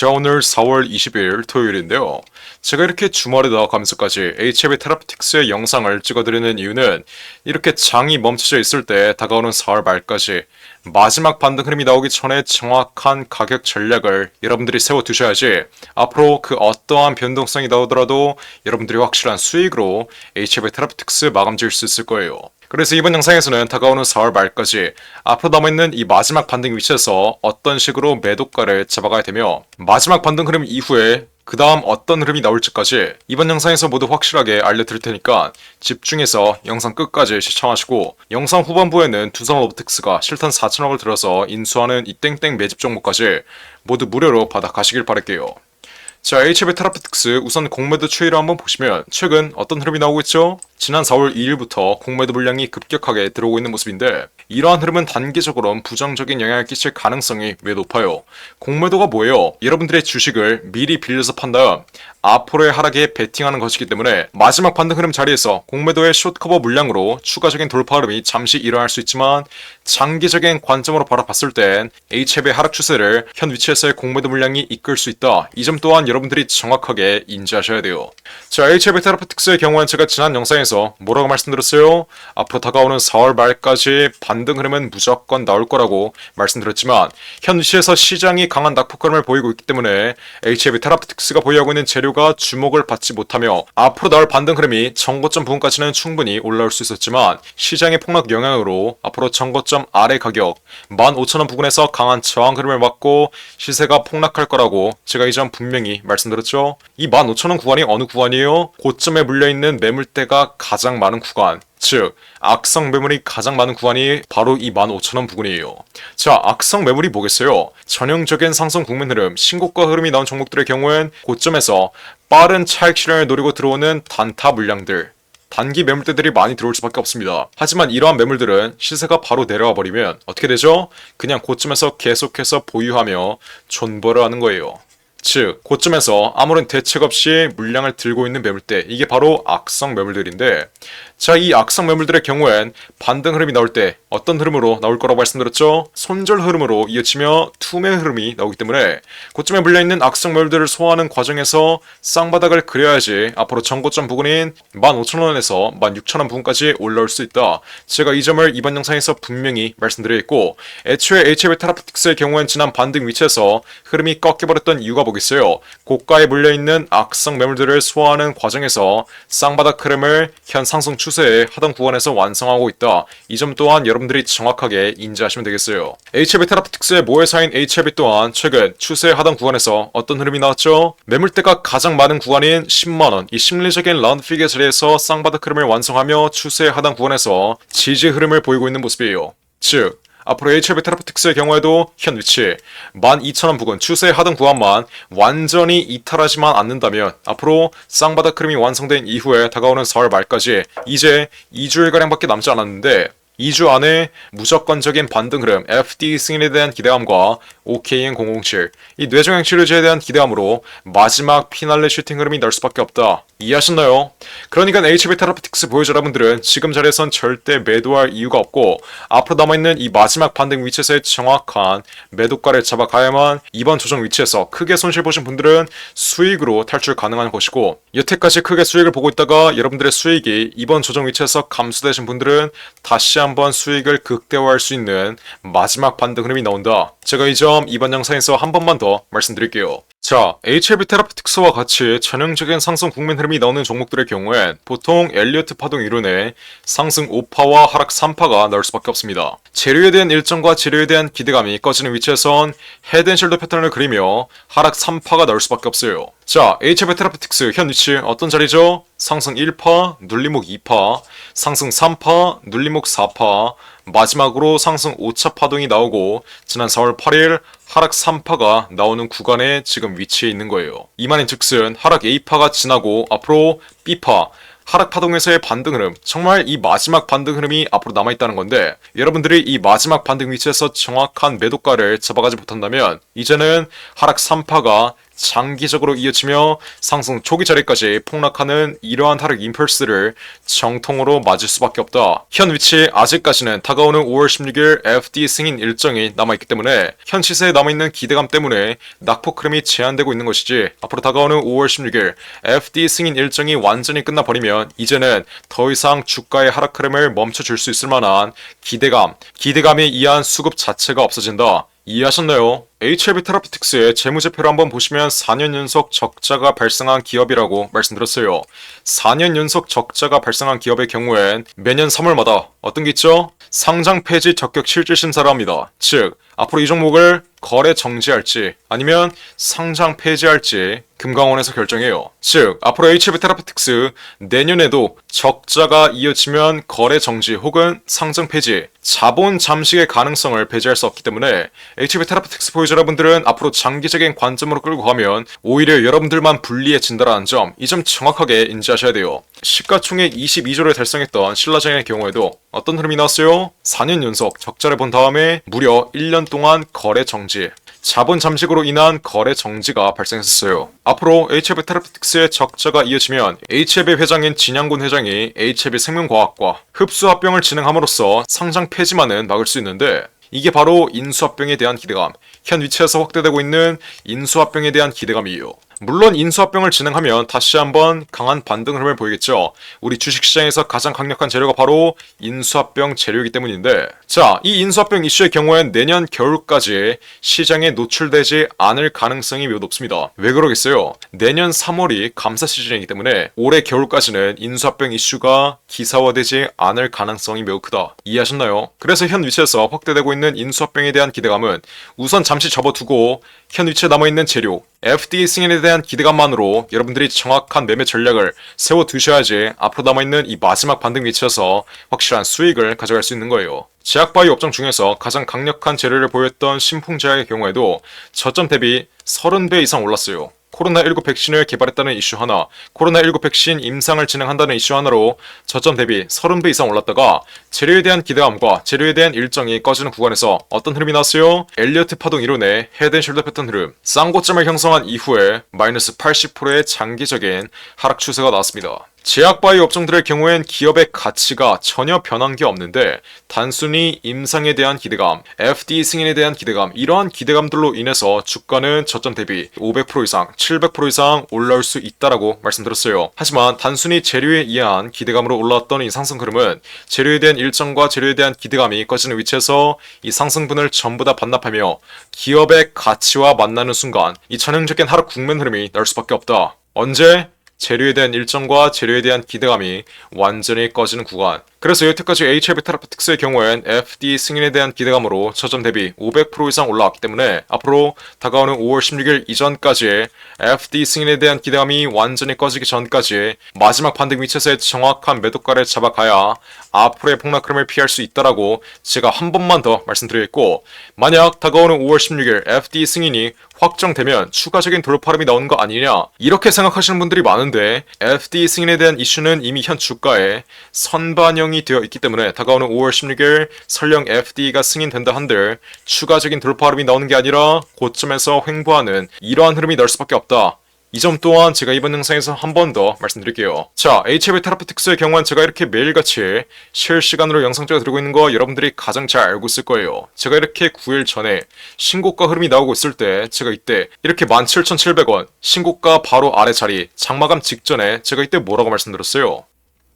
자, 오늘 4월 20일 토요일인데요. 제가 이렇게 주말에다 가면서까지 HLB 테라피틱스의 영상을 찍어드리는 이유는 이렇게 장이 멈춰져 있을 때 다가오는 4월 말까지 마지막 반등 흐름이 나오기 전에 정확한 가격 전략을 여러분들이 세워두셔야지 앞으로 그 어떠한 변동성이 나오더라도 여러분들이 확실한 수익으로 HLB 테라피틱스 마감 지을 수 있을 거예요. 그래서 이번 영상에서는 다가오는 4월 말까지 앞으로 남아있는 이 마지막 반등 위치에서 어떤 식으로 매도가를 잡아가야 되며 마지막 반등 흐름 이후에 그 다음 어떤 흐름이 나올지까지 이번 영상에서 모두 확실하게 알려드릴 테니까 집중해서 영상 끝까지 시청하시고 영상 후반부에는 두산 로보틱스가 실탄 4천억을 들어서 인수하는 이 땡땡 매집 종목까지 모두 무료로 받아 가시길 바랄게요. 자, HLB 테라피틱스 우선 공매도 추이를 한번 보시면 최근 어떤 흐름이 나오고 있죠? 지난 4월 2일부터 공매도 물량이 급격하게 들어오고 있는 모습인데 이러한 흐름은 단기적으로는 부정적인 영향을 끼칠 가능성이 매우 높아요. 공매도가 뭐예요? 여러분들의 주식을 미리 빌려서 판 다음 앞으로의 하락에 베팅하는 것이기 때문에 마지막 반등 흐름 자리에서 공매도의 숏커버 물량으로 추가적인 돌파 흐름이 잠시 일어날 수 있지만 장기적인 관점으로 바라봤을 땐 HLB의 하락 추세를 현 위치에서의 공매도 물량이 이끌 수 있다. 이 점 또한 여러분들이 정확하게 인지하셔야 돼요. 자, HLB 테라피틱스의 경우는 제가 지난 영상에서 뭐라고 말씀드렸어요? 앞으로 다가오는 4월 말까지 반등 흐름은 무조건 나올 거라고 말씀드렸지만 현 위치에서 시장이 강한 낙폭 흐름을 보이고 있기 때문에 HLB 테라피틱스가 보유하고 있는 재료가 주목을 받지 못하며 앞으로 나올 반등 흐름이 정고점 부분까지는 충분히 올라올 수 있었지만 시장의 폭락 영향으로 앞으로 정고점 아래 가격 15,000원 부근에서 강한 저항 흐름을 맞고 시세가 폭락할 거라고 제가 이 점 분명히 말씀드렸죠. 이 15,000원 구간이 어느 구간이에요? 고점에 물려있는 매물대가 가장 많은 구간, 즉 악성 매물이 가장 많은 구간이 바로 이 15,000원 부근이에요. 자, 악성 매물이 뭐겠어요? 전형적인 상승 국면 흐름, 신고가 흐름이 나온 종목들의 경우엔 고점에서 빠른 차익 실현을 노리고 들어오는 단타 물량들, 단기 매물대들이 많이 들어올 수밖에 없습니다. 하지만 이러한 매물들은 시세가 바로 내려와 버리면 어떻게 되죠? 그냥 고점에서 계속해서 보유하며 존버를 하는 거예요. 즉 고점에서 아무런 대책 없이 물량을 들고 있는 매물대, 이게 바로 악성 매물들인데, 자, 이 악성 매물들의 경우엔 반등 흐름이 나올 때 어떤 흐름으로 나올 거라고 말씀드렸죠? 손절 흐름으로 이어지며 투매 흐름이 나오기 때문에 고점에 물려있는 악성 매물들을 소화하는 과정에서 쌍바닥을 그려야지 앞으로 정고점 부근인 15,000원에서 16,000원 부근까지 올라올 수 있다. 제가 이 점을 이번 영상에서 분명히 말씀드리겠고, 애초에 HLB 테라피틱스의 경우엔 지난 반등 위치에서 흐름이 꺾여버렸던 이유가 뭐겠어요? 고가에 물려있는 악성 매물들을 소화하는 과정에서 쌍바닥 흐름을 현 상승 추세의 하단 구간에서 완성하고 있다. 이 점 또한 여러분들이 정확하게 인지하시면 되겠어요. HLB 테라피틱스의 모회사인 HLB 또한 최근 추세의 하단 구간에서 어떤 흐름이 나왔죠? 매물대가 가장 많은 구간인 10만원, 이 심리적인 라운드 픽의 자리에서 쌍바닥 흐름을 완성하며 추세의 하단 구간에서 지지 흐름을 보이고 있는 모습이에요. 즉 앞으로 HLB 테라피틱스의 경우에도 현 위치 12,000원 부근 추세의 하단 구간만 완전히 이탈하지만 않는다면 앞으로 쌍바닥 흐름이 완성된 이후에 다가오는 4월 말까지 이제 2주일가량밖에 남지 않았는데 2주 안에 무조건적인 반등 흐름, FD 승인에 대한 기대감과 OKN007, 이 뇌종양 치료제에 대한 기대감으로 마지막 피날레 슈팅 흐름이 날 수밖에 없다. 이해하셨나요? 그러니까 HLB 테라피틱스 보유자 여러분들은 지금 자리에선 절대 매도할 이유가 없고 앞으로 남아있는 이 마지막 반등 위치에서의 정확한 매도가를 잡아가야만 이번 조정 위치에서 크게 손실 보신 분들은 수익으로 탈출 가능한 것이고, 여태까지 크게 수익을 보고 있다가 여러분들의 수익이 이번 조정 위치에서 감소되신 분들은 다시 한번 수익을 극대화할 수 있는 마지막 반등 흐름이 나온다. 제가 이 점 이번 영상에서 한 번만 더 말씀드릴게요. 자, HLB 테라피틱스와 같이 전형적인 상승 국면 흐름이 나오는 종목들의 경우엔 보통 엘리어트 파동 이론에 상승 5파와 하락 3파가 나올 수밖에 없습니다. 재료에 대한 일정과 재료에 대한 기대감이 꺼지는 위치에선 헤드앤숄더 패턴을 그리며 하락 3파가 나올 수밖에 없어요. 자, HLB 테라피틱스 현 위치 어떤 자리죠? 상승 1파, 눌림목 2파, 상승 3파, 눌림목 4파, 마지막으로 상승 5차 파동이 나오고 지난 4월 8일 하락 3파가 나오는 구간에 지금 위치해 있는 거예요. 이 말인 즉슨 하락 A파가 지나고 앞으로 B파, 하락 파동에서의 반등 흐름, 정말 이 마지막 반등 흐름이 앞으로 남아있다는 건데, 여러분들이 이 마지막 반등 위치에서 정확한 매도가를 잡아가지 못한다면 이제는 하락 3파가 장기적으로 이어지며 상승 초기 자리까지 폭락하는 이러한 하락 임펄스를 정통으로 맞을 수밖에 없다. 현 위치 아직까지는 다가오는 5월 16일 FD 승인 일정이 남아있기 때문에 현 시세에 남아있는 기대감 때문에 낙폭 흐름이 제한되고 있는 것이지, 앞으로 다가오는 5월 16일 FD 승인 일정이 완전히 끝나버리면 이제는 더 이상 주가의 하락 흐름을 멈춰줄 수 있을 만한 기대감에 의한 수급 자체가 없어진다. 이해하셨나요? HLB 테라피틱스의 재무제표를 한번 보시면 4년 연속 적자가 발생한 기업이라고 말씀드렸어요. 4년 연속 적자가 발생한 기업의 경우엔 매년 3월마다 어떤 게 있죠? 상장 폐지 적격 실질 심사를 합니다. 즉, 앞으로 이 종목을 거래 정지할지 아니면 상장 폐지할지 금감원에서 결정해요. 즉, 앞으로 HLB 테라피틱스 내년에도 적자가 이어지면 거래 정지 혹은 상장 폐지, 자본 잠식의 가능성을 배제할 수 없기 때문에 HLB 테라피틱스 보유자 여러분들은 앞으로 장기적인 관점으로 끌고 가면 오히려 여러분들만 불리해진다는 점, 이 점 정확하게 인지하셔야 돼요. 시가총액 22조를 달성했던 신라젠의 경우에도 어떤 흐름이 나왔어요? 4년 연속 적자를 본 다음에 무려 1년 동안 거래 정지, 자본 잠식으로 인한 거래 정지가 발생했었어요. 앞으로 HLB 테라피틱스의 적자가 이어지면 HLB 회장인 진양군 회장이 HLB 생명과학과 흡수합병을 진행함으로써 상장 폐지만은 막을 수 있는데, 이게 바로 인수합병에 대한 기대감, 현 위치에서 확대되고 있는 인수합병에 대한 기대감이에요. 물론 인수합병을 진행하면 다시 한번 강한 반등 흐름을 보이겠죠. 우리 주식시장에서 가장 강력한 재료가 바로 인수합병 재료이기 때문인데, 자, 이 인수합병 이슈의 경우엔 내년 겨울까지 시장에 노출되지 않을 가능성이 매우 높습니다. 왜 그러겠어요? 내년 3월이 감사 시즌이기 때문에 올해 겨울까지는 인수합병 이슈가 기사화되지 않을 가능성이 매우 크다. 이해하셨나요? 그래서 현 위치에서 확대되고 있는 인수합병에 대한 기대감은 우선 잠시 접어두고 현 위치에 남아있는 재료, FD 승인에 대한 기대감만으로 여러분들이 정확한 매매 전략을 세워두셔야지 앞으로 남아있는 이 마지막 반등 위치에서 확실한 수익을 가져갈 수 있는 거예요. 제약바이오 업종 중에서 가장 강력한 재료를 보였던 신풍제약의 경우에도 저점 대비 30배 이상 올랐어요. 코로나19 백신을 개발했다는 이슈 하나, 코로나19 백신 임상을 진행한다는 이슈 하나로 저점 대비 30배 이상 올랐다가 재료에 대한 기대감과 재료에 대한 일정이 꺼지는 구간에서 어떤 흐름이 나왔어요? 엘리어트 파동 이론의 헤드앤숄더 패턴 흐름, 쌍고점을 형성한 이후에 마이너스 80%의 장기적인 하락 추세가 나왔습니다. 제약바이오 업종들의 경우엔 기업의 가치가 전혀 변한 게 없는데 단순히 임상에 대한 기대감, FD 승인에 대한 기대감, 이러한 기대감들로 인해서 주가는 저점 대비 500% 이상, 700% 이상 올라올 수 있다라고 말씀드렸어요. 하지만 단순히 재료에 의한 기대감으로 올라왔던 이 상승 흐름은 재료에 대한 일정과 재료에 대한 기대감이 꺼지는 위치에서 이 상승분을 전부 다 반납하며 기업의 가치와 만나는 순간 이 전형적인 하락 국면 흐름이 나올 수밖에 없다. 언제? 재료에 대한 일정과 재료에 대한 기대감이 완전히 꺼지는 구간. 그래서 여태까지 HLB 테라피틱스의 경우엔 FD 승인에 대한 기대감으로 저점 대비 500% 이상 올라왔기 때문에 앞으로 다가오는 5월 16일 이전까지 FD 승인에 대한 기대감이 완전히 꺼지기 전까지 마지막 반등 위치에서의 정확한 매도가를 잡아가야 앞으로의 폭락 흐름을 피할 수 있다라고 제가 한 번만 더 말씀드리겠고, 만약 다가오는 5월 16일 FD 승인이 확정되면 추가적인 돌파 흐름이 나오는 거 아니냐, 이렇게 생각하시는 분들이 많은데 FD 승인에 대한 이슈는 이미 현 주가에 선반영이 되어 있기 때문에 다가오는 5월 16일 설령 FD가 승인된다 한들 추가적인 돌파 흐름이 나오는 게 아니라 고점에서 횡보하는 이러한 흐름이 나올 수밖에 없다. 이 점 또한 제가 이번 영상에서 한 번 더 말씀드릴게요. 자, HLB 테라피틱스의 경우는 제가 이렇게 매일같이 실시간으로 영상 찍어 드리고 있는 거 여러분들이 가장 잘 알고 있을 거예요. 제가 이렇게 9일 전에 신고가 흐름이 나오고 있을 때 제가 이때 이렇게 17,700원 신고가 바로 아래 자리 장마감 직전에 제가 이때 뭐라고 말씀드렸어요?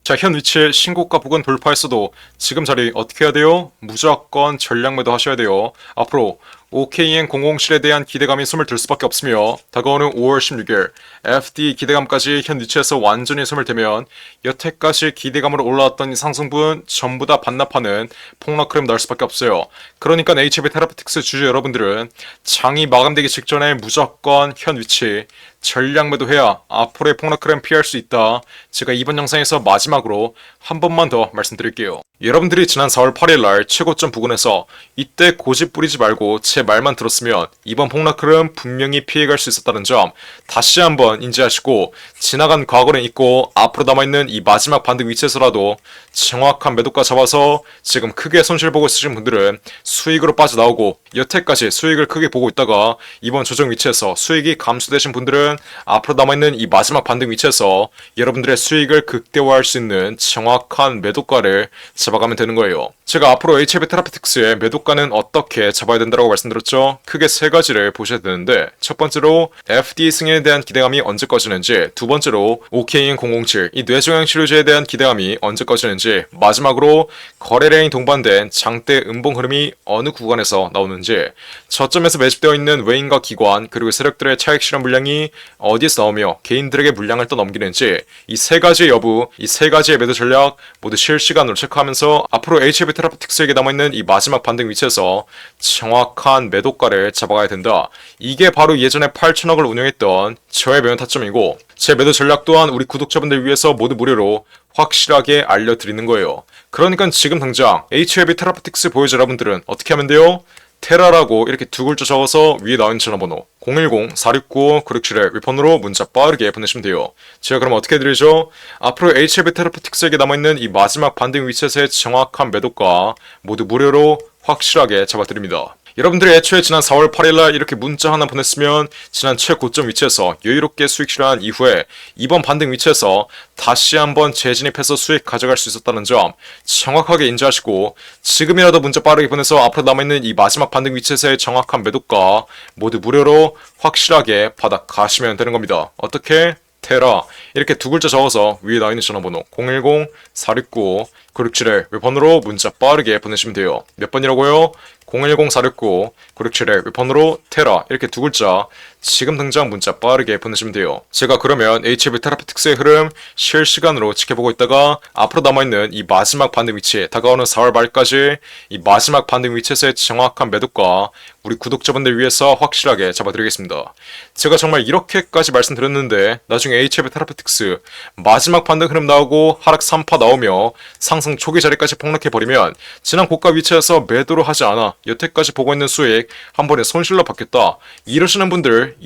자, 현 위치에 신고가 부근 돌파했어도 지금 자리 어떻게 해야 돼요? 무조건 전량 매도 하셔야 돼요. 앞으로 OKN007에 대한 기대감이 숨을 들 수밖에 없으며 다가오는 5월 16일 FD 기대감까지 현 위치에서 완전히 숨을 대면 여태까지 기대감으로 올라왔던 이 상승분 전부 다 반납하는 폭락 흐름 나올 수밖에 없어요. 그러니까 HLB 테라피틱스 주주 여러분들은 장이 마감되기 직전에 무조건 현 위치 전략 매도해야 앞으로의 폭락을 피할 수 있다. 제가 이번 영상에서 마지막으로 한 번만 더 말씀드릴게요. 여러분들이 지난 4월 8일날 최고점 부근에서 이때 고집 부리지 말고 제 말만 들었으면 이번 폭락은 분명히 피해갈 수 있었다는 점 다시 한번 인지하시고, 지나간 과거는 잊고 앞으로 남아있는 이 마지막 반등 위치에서라도 정확한 매도가 잡아서 지금 크게 손실 보고 있으신 분들은 수익으로 빠져나오고, 여태까지 수익을 크게 보고 있다가 이번 조정 위치에서 수익이 감소되신 분들은 앞으로 남아있는 이 마지막 반등 위치에서 여러분들의 수익을 극대화할 수 있는 정확한 매도가를 잡아가면 되는 거예요. 제가 앞으로 HLB 테라피틱스의 매도가는 어떻게 잡아야 된다고 말씀드렸죠? 크게 세 가지를 보셔야 되는데, 첫 번째로 FDA 승인에 대한 기대감이 언제 꺼지는지, 두 번째로 OKN007 이 뇌종양 치료제에 대한 기대감이 언제 꺼지는지, 마지막으로 거래 레인 동반된 장대 음봉 흐름이 어느 구간에서 나오는지, 저점에서 매집되어 있는 외인과 기관 그리고 세력들의 차익 실현 물량이 어디에서 나오며 개인들에게 물량을 떠넘기는지, 이 세 가지의 여부, 이 세 가지의 매도 전략 모두 실시간으로 체크하면서 앞으로 HLB 테라피틱스에게 남아있는 이 마지막 반등 위치에서 정확한 매도가를 잡아가야 된다. 이게 바로 예전에 8천억을 운영했던 저의 매매 타점이고, 제 매도 전략 또한 우리 구독자분들 위해서 모두 무료로 확실하게 알려드리는 거예요. 그러니까 지금 당장 HLB 테라피틱스 보유자 여러분들은 어떻게 하면 돼요? 테라라고 이렇게 두 글자 적어서 위에 나와 있는 전화번호 010-4695-9671 위폰으로 문자 빠르게 보내시면 돼요. 제가 그럼 어떻게 해드리죠? 앞으로 HLB 테라피틱스에게 남아있는 이 마지막 반등 위치에서의 정확한 매도가 모두 무료로 확실하게 잡아드립니다. 여러분들이 애초에 지난 4월 8일날 이렇게 문자 하나 보냈으면 지난 최고점 위치에서 여유롭게 수익 실현한 이후에 이번 반등 위치에서 다시 한번 재진입해서 수익 가져갈 수 있었다는 점 정확하게 인지하시고, 지금이라도 문자 빠르게 보내서 앞으로 남아있는 이 마지막 반등 위치에서의 정확한 매도가 모두 무료로 확실하게 받아 가시면 되는 겁니다. 어떻게? 테라 이렇게 두 글자 적어서 위에 나와있는 전화번호 010-4695-9671 웹번호로 문자 빠르게 보내시면 돼요. 몇 번이라고요? 010-4695-9671 웹번호로 테라 이렇게 두 글자 지금 당장 문자 빠르게 보내시면 돼요. 제가 그러면 HLB 테라피틱스의 흐름 실시간으로 지켜보고 있다가 앞으로 남아있는 이 마지막 반등 위치에 다가오는 4월 말까지 이 마지막 반등 위치에서의 정확한 매도가 우리 구독자분들 위해서 확실하게 잡아드리겠습니다. 제가 정말 이렇게까지 말씀드렸는데 나중에 HLB 테라피틱스 마지막 반등 흐름 나오고 하락 3파 나오며 상승 초기 자리까지 폭락해버리면 지난 고가 위치에서 매도를 하지 않아 여태까지 보고 있는 수익 한 번에 손실로 받겠다 이러시는 분들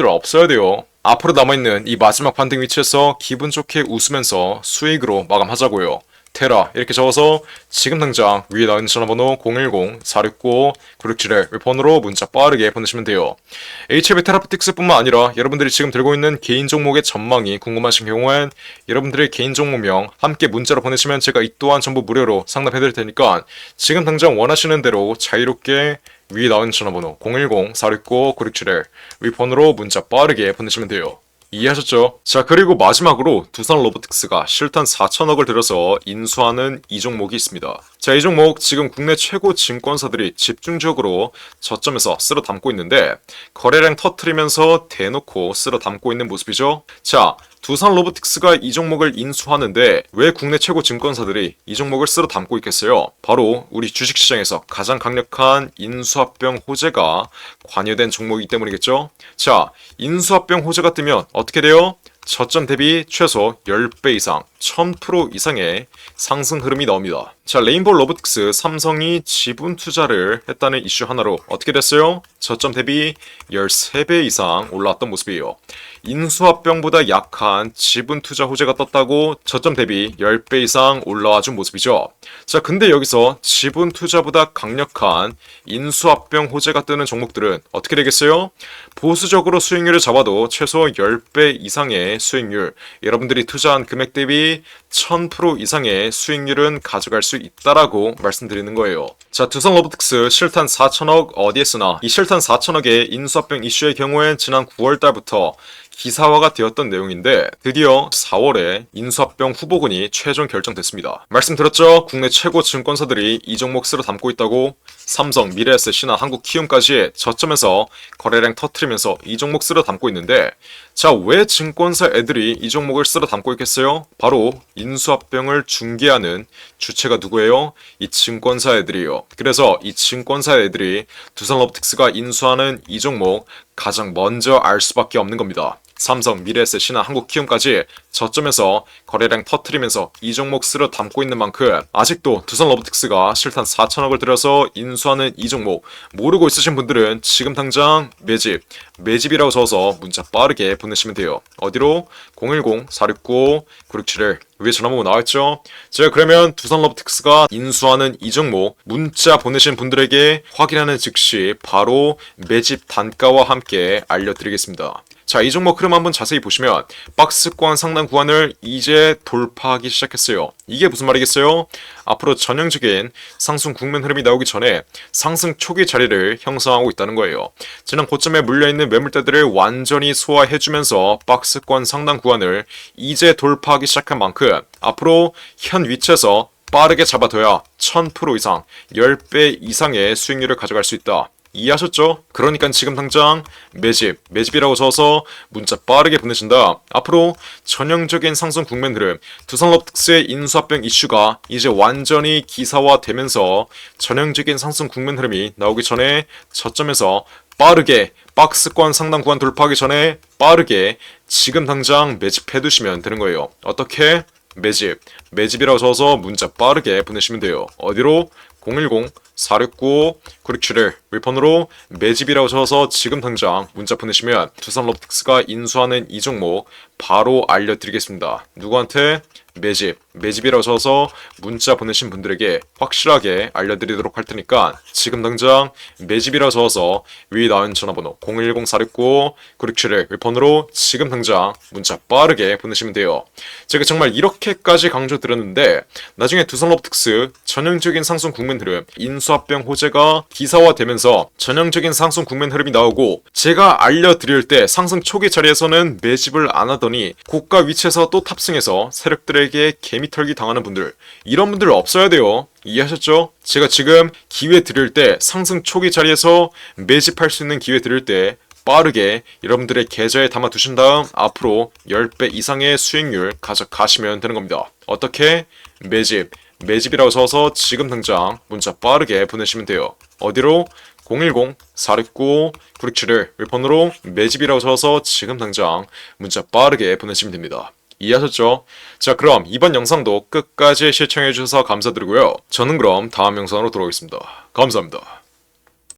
없어야 돼요. 앞으로 남아있는 이 마지막 반등 위치에서 기분 좋게 웃으면서 수익으로 마감하자고요. 테라 이렇게 적어서 지금 당장 위에 나와 있는 전화번호 010-469-9671 웹번호로 문자 빠르게 보내시면 돼요. HLB 테라피틱스 뿐만 아니라 여러분들이 지금 들고 있는 개인 종목의 전망이 궁금하신 경우엔 여러분들의 개인 종목명 함께 문자로 보내시면 제가 이 또한 전부 무료로 상담해드릴 테니까 지금 당장 원하시는 대로 자유롭게 위에 나온 전화번호 010-469-9671 웹번호로 문자 빠르게 보내시면 돼요. 이해하셨죠? 자, 그리고 마지막으로 두산 로보틱스가 실탄 4천억을 들여서 인수하는 이 종목이 있습니다. 자, 이 종목 지금 국내 최고 증권사들이 집중적으로 저점에서 쓸어 담고 있는데 거래량 터트리면서 대놓고 쓸어 담고 있는 모습이죠. 자, 두산 로보틱스가 이 종목을 인수하는데 왜 국내 최고 증권사들이 이 종목을 쓸어 담고 있겠어요? 바로 우리 주식시장에서 가장 강력한 인수합병 호재가 관여된 종목이기 때문이겠죠. 자, 인수합병 호재가 뜨면 어떻게 돼요? 저점 대비 최소 10배 이상, 1000% 이상의 상승 흐름이 나옵니다. 자, 레인보우 로보틱스 삼성이 지분 투자를 했다는 이슈 하나로 어떻게 됐어요? 저점 대비 13배 이상 올라왔던 모습이에요. 인수합병보다 약한 지분 투자 호재가 떴다고 저점 대비 10배 이상 올라와 준 모습이죠. 자, 근데 여기서 지분 투자보다 강력한 인수합병 호재가 뜨는 종목들은 어떻게 되겠어요? 보수적으로 수익률을 잡아도 최소 10배 이상의 수익률, 여러분들이 투자한 금액 대비 1000% 이상의 수익률은 가져갈 수 있다라고 말씀드리는 거예요. 자, 두산 로보틱스 실탄 4천억 어디에 쓰나? 이 실탄 4천억의 인수합병 이슈의 경우엔 지난 9월 달부터 기사화가 되었던 내용인데 드디어 4월에 인수합병 후보군이 최종 결정됐습니다. 말씀드렸죠? 국내 최고 증권사들이 이 종목 쓸어 담고 있다고. 삼성, 미래에셋, 신한, 한국키움까지 저점에서 거래량 터트리면서 이 종목 쓸어 담고 있는데, 자, 왜 증권사 애들이 이 종목을 쓸어 담고 있겠어요? 바로 인수합병을 중개하는 주체가 누구예요? 이 증권사 애들이에요. 그래서 이 증권사 애들이 두산 로보틱스가 인수하는 이 종목 가장 먼저 알 수밖에 없는 겁니다. 삼성, 미래에셋이나 한국키움까지 저점에서 거래량 터트리면서 이 종목 쓸어 담고 있는 만큼 아직도 두산로보틱스가 실탄 4천억을 들여서 인수하는 이 종목 모르고 있으신 분들은 지금 당장 매집이라고 적어서 문자 빠르게 보내시면 돼요. 어디로? 010-469-9671 위에 전화번호 나와있죠? 제가 그러면 두산로보틱스가 인수하는 이 종목 문자 보내신 분들에게 확인하는 즉시 바로 매집 단가와 함께 알려드리겠습니다. 자, 이 종목 흐름 한번 자세히 보시면 박스권 상단 구간을 이제 돌파하기 시작했어요. 이게 무슨 말이겠어요? 앞으로 전형적인 상승 국면 흐름이 나오기 전에 상승 초기 자리를 형성하고 있다는 거예요. 지난 고점에 물려있는 매물대들을 완전히 소화해주면서 박스권 상단 구간을 이제 돌파하기 시작한 만큼 앞으로 현 위치에서 빠르게 잡아둬야 1000% 이상, 10배 이상의 수익률을 가져갈 수 있다. 이해하셨죠? 그러니까 지금 당장 매집이라고 적어서 문자 빠르게 보내신다. 앞으로 전형적인 상승 국면 흐름, 두산로보틱스의 인수합병 이슈가 이제 완전히 기사화되면서 전형적인 상승 국면 흐름이 나오기 전에 저점에서 빠르게 박스권 상단 구간 돌파하기 전에 빠르게 지금 당장 매집해 두시면 되는 거예요. 어떻게? 매집이라고 적어서 문자 빠르게 보내시면 돼요. 어디로? 010-469-9671 윌폰으로 매집이라고 적어서 지금 당장 문자 보내시면 두산로보틱스가 인수하는 이 종목 바로 알려드리겠습니다. 누구한테? 매집이라고 적어서 문자 보내신 분들에게 확실하게 알려드리도록 할 테니까 지금 당장 매집이라고 적어서 위에 나온 전화번호 010-469-9671 윌폰으로 지금 당장 문자 빠르게 보내시면 돼요. 제가 정말 이렇게까지 강조드렸는데 나중에 두산로보틱스 전형적인 상승 국면 흐름, 인수합병 호재가 기사화되면서 전형적인 상승 국면 흐름이 나오고 제가 알려드릴 때 상승 초기 자리에서는 매집을 안 하더니 고가 위치에서 또 탑승해서 세력들에게 개미털기 당하는 분들, 이런 분들 없어야 돼요. 이해하셨죠? 제가 지금 기회 드릴 때 상승 초기 자리에서 매집할 수 있는 기회 드릴 때 빠르게 여러분들의 계좌에 담아 두신 다음 앞으로 10배 이상의 수익률 가져가시면 되는 겁니다. 어떻게? 매집이라고 적어서 지금 당장 문자 빠르게 보내시면 돼요. 어디로? 010-469-9671 윌폰으로 매집이라고 적어서 지금 당장 문자 빠르게 보내시면 됩니다. 이해하셨죠? 자, 그럼 이번 영상도 끝까지 시청해주셔서 감사드리고요. 저는 그럼 다음 영상으로 돌아오겠습니다. 감사합니다.